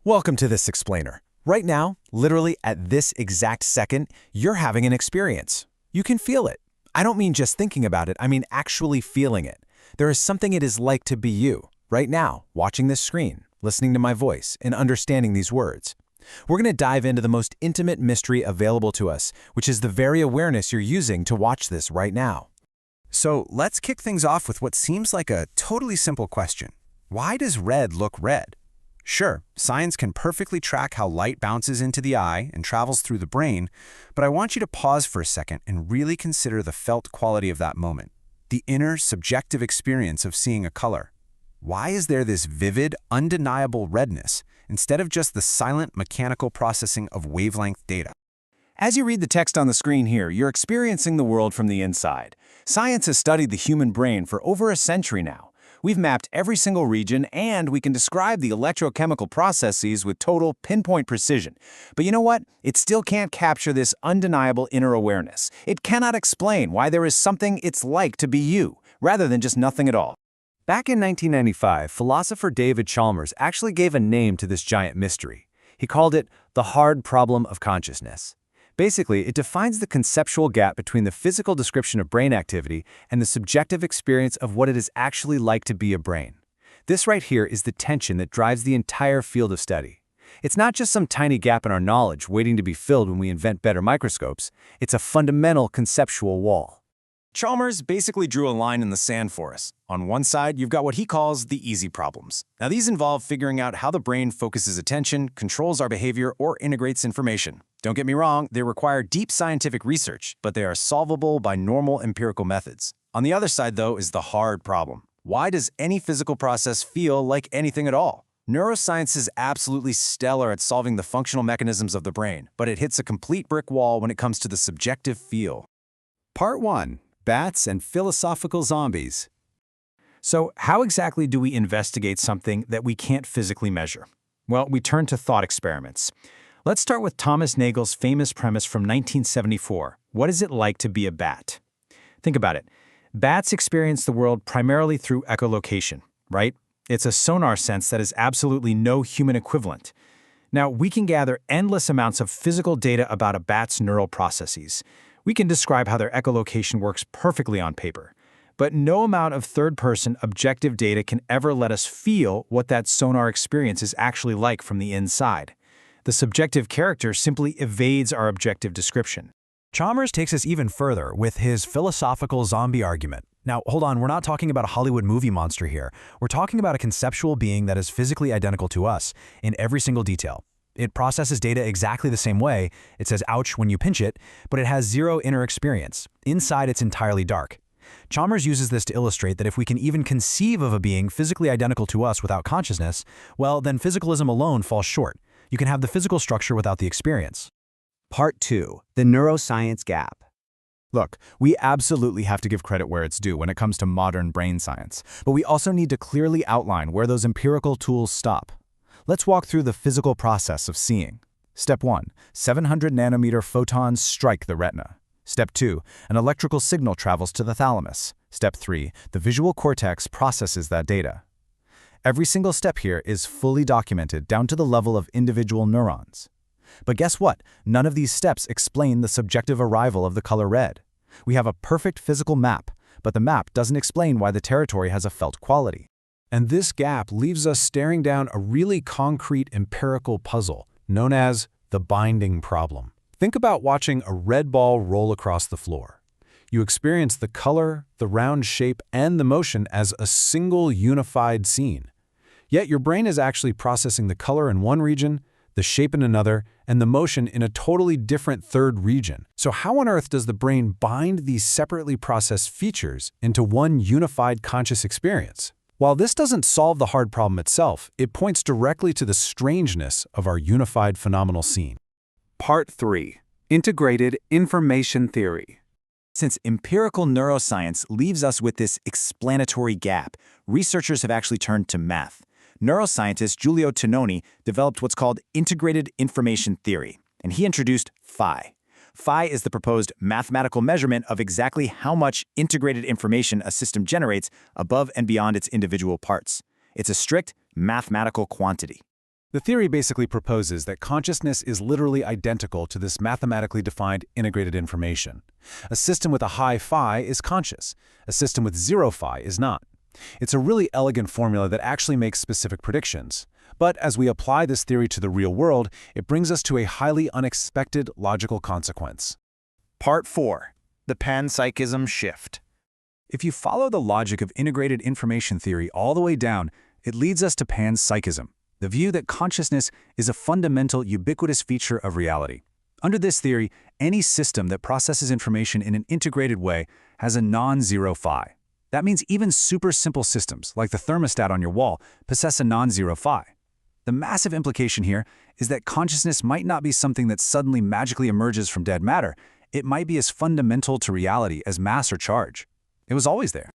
Welcome to this explainer. Right now, literally at this exact second, you're having an experience. You can feel it. I don't mean just thinking about it, I mean actually feeling it. There is something it is like to be you, right now, watching this screen, listening to my voice, and understanding these words. We're going to dive into the most intimate mystery available to us, which is the very awareness you're using to watch this right now. So let's kick things off with what seems like a totally simple question. Why does red look red? Sure, science can perfectly track how light bounces into the eye and travels through the brain, but I want you to pause for a second and really consider the felt quality of that moment, the inner, subjective experience of seeing a color. Why is there this vivid, undeniable redness instead of just the silent, mechanical processing of wavelength data? As you read the text on the screen here, you're experiencing the world from the inside. Science has studied the human brain for over a century now. We've mapped every single region, and we can describe the electrochemical processes with total pinpoint precision. But you know what? It still can't capture this undeniable inner awareness. It cannot explain why there is something it's like to be you, rather than just nothing at all. Back in 1995, philosopher David Chalmers actually gave a name to this giant mystery. He called it the hard problem of consciousness. Basically, it defines the conceptual gap between the physical description of brain activity and the subjective experience of what it is actually like to be a brain. This right here is the tension that drives the entire field of study. It's not just some tiny gap in our knowledge waiting to be filled when we invent better microscopes. It's a fundamental conceptual wall. Chalmers basically drew a line in the sand for us. On one side, you've got what he calls the easy problems. Now, these involve figuring out how the brain focuses attention, controls our behavior, or integrates information. Don't get me wrong, they require deep scientific research, but they are solvable by normal empirical methods. On the other side, though, is the hard problem. Why does any physical process feel like anything at all? Neuroscience is absolutely stellar at solving the functional mechanisms of the brain, but it hits a complete brick wall when it comes to the subjective feel. Part 1. Bats and Philosophical Zombies. So, how exactly do we investigate something that we can't physically measure? Well, we turn to thought experiments. Let's start with Thomas Nagel's famous premise from 1974. What is it like to be a bat? Think about it. Bats experience the world primarily through echolocation, right? It's a sonar sense that is absolutely no human equivalent. Now, we can gather endless amounts of physical data about a bat's neural processes. We can describe how their echolocation works perfectly on paper. But no amount of third-person objective data can ever let us feel what that sonar experience is actually like from the inside. The subjective character simply evades our objective description. Chalmers takes us even further with his philosophical zombie argument. Now, hold on, we're not talking about a Hollywood movie monster here. We're talking about a conceptual being that is physically identical to us in every single detail. It processes data exactly the same way. It says ouch when you pinch it, but it has zero inner experience. Inside, it's entirely dark. Chalmers uses this to illustrate that if we can even conceive of a being physically identical to us without consciousness, well, then physicalism alone falls short. You can have the physical structure without the experience. Part 2. The Neuroscience Gap. Look, we absolutely have to give credit where it's due when it comes to modern brain science, but we also need to clearly outline where those empirical tools stop. Let's walk through the physical process of seeing. Step 1. 700 nanometer photons strike the retina. Step 2. An electrical signal travels to the thalamus. Step 3. The visual cortex processes that data. Every single step here is fully documented down to the level of individual neurons. But guess what? None of these steps explain the subjective arrival of the color red. We have a perfect physical map, but the map doesn't explain why the territory has a felt quality. And this gap leaves us staring down a really concrete empirical puzzle known as the binding problem. Think about watching a red ball roll across the floor. You experience the color, the round shape, and the motion as a single unified scene. Yet your brain is actually processing the color in one region, the shape in another, and the motion in a totally different third region. So how on earth does the brain bind these separately processed features into one unified conscious experience? While this doesn't solve the hard problem itself, it points directly to the strangeness of our unified phenomenal scene. Part 3. Integrated Information Theory. Since empirical neuroscience leaves us with this explanatory gap, researchers have actually turned to math. Neuroscientist Giulio Tononi developed what's called integrated information theory, and he introduced phi. Phi is the proposed mathematical measurement of exactly how much integrated information a system generates above and beyond its individual parts. It's a strict mathematical quantity. The theory basically proposes that consciousness is literally identical to this mathematically defined integrated information. A system with a high phi is conscious. A system with 0 phi is not. It's a really elegant formula that actually makes specific predictions. But as we apply this theory to the real world, it brings us to a highly unexpected logical consequence. Part 4. The panpsychism shift. If you follow the logic of integrated information theory all the way down, it leads us to panpsychism, the view that consciousness is a fundamental, ubiquitous feature of reality. Under this theory, any system that processes information in an integrated way has a non-zero phi. That means even super simple systems, like the thermostat on your wall, possess a non-zero phi. The massive implication here is that consciousness might not be something that suddenly magically emerges from dead matter. It might be as fundamental to reality as mass or charge. It was always there.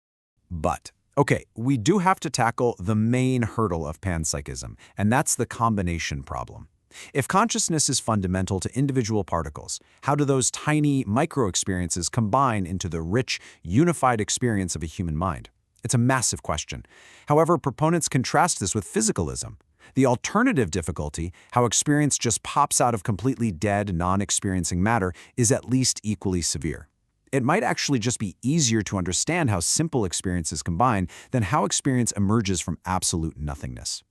But, okay, we do have to tackle the main hurdle of panpsychism, and that's the combination problem. If consciousness is fundamental to individual particles, how do those tiny micro-experiences combine into the rich, unified experience of a human mind? It's a massive question. However, proponents contrast this with physicalism. The alternative difficulty, how experience just pops out of completely dead, non-experiencing matter, is at least equally severe. It might actually just be easier to understand how simple experiences combine than how experience emerges from absolute nothingness.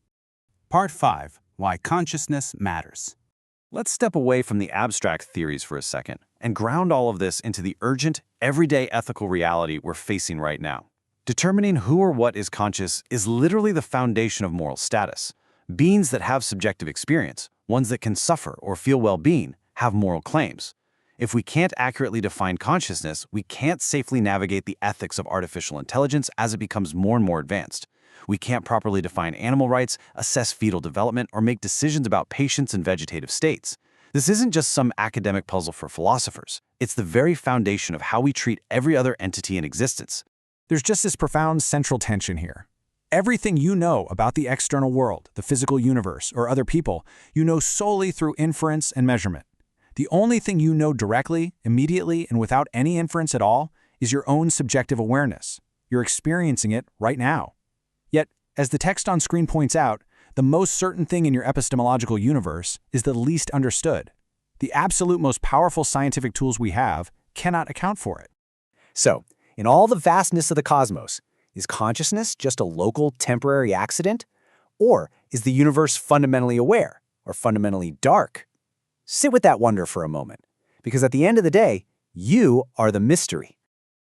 Part 5. Why consciousness matters. Let's step away from the abstract theories for a second and ground all of this into the urgent, everyday ethical reality we're facing right now. Determining who or what is conscious is literally the foundation of moral status. Beings that have subjective experience, ones that can suffer or feel well-being, have moral claims. If we can't accurately define consciousness, we can't safely navigate the ethics of artificial intelligence as it becomes more and more advanced. We can't properly define animal rights, assess fetal development, or make decisions about patience and vegetative states. This isn't just some academic puzzle for philosophers. It's the very foundation of how we treat every other entity in existence. There's just this profound central tension here. Everything you know about the external world, the physical universe, or other people, you know solely through inference and measurement. The only thing you know directly, immediately, and without any inference at all is your own subjective awareness. You're experiencing it right now. Yet, as the text on screen points out, the most certain thing in your epistemological universe is the least understood. The absolute most powerful scientific tools we have cannot account for it. So, in all the vastness of the cosmos, is consciousness just a local, temporary accident? Or is the universe fundamentally aware or fundamentally dark? Sit with that wonder for a moment, because at the end of the day, you are the mystery.